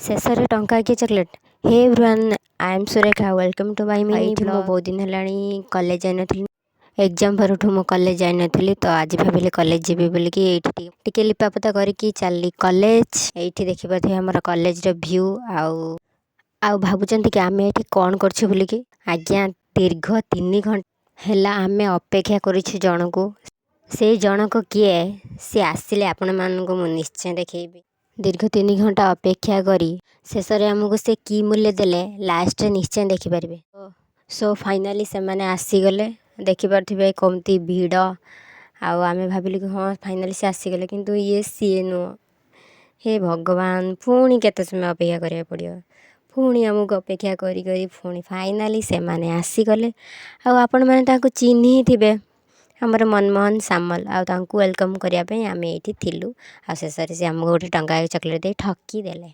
शेषରେ टंका की chocolate. Hey everyone, I am Surekha, welcome to my mini blog. बहुत दिन हेलाणी कॉलेज जाई नथिली, एग्जाम परठू मो कॉलेज जाई नथिली, तो आज भाविली कॉलेज जीवी बोलिकी एठी टिके लिपापता करिकी चलली कॉलेज। एठी देखि पाथे हमर कॉलेज रो व्यू आउ भाबुचंती कि आमे एठी कोन करछु बोलिकी। आज्ञा दीर्घ 3 घंटा हेला आमे अपेक्षा करिछु जनको। से जनक किए से आसिले आपण माननको मु निश्चय देखैबी। दीर्घ 3 घंटा अपेक्षा करी शेषरे आमको से की मूल्य देले लास्ट निश्चय देखिपारे। सो फाइनाली से माने आसीगले, देखिपारे कमती भिड़। आमे भाविलु कि हाँ फाइनाली से आसीगले, किंतु ये सी नुह। हे भगवान, पुणी केते समय अपेक्षा करिया पड़ियो। पुणी आमको अपेक्षा करी करी पुणी फाइनाली से माने आसीगले। आपण माने ताको चिन्ही थिबे, हमर मनमोहन सामल। तांको वेलकम करिया पे आमे एठी थिलु। शेषरे से आमको गोटे टंका चॉकलेट दे ठकी देले।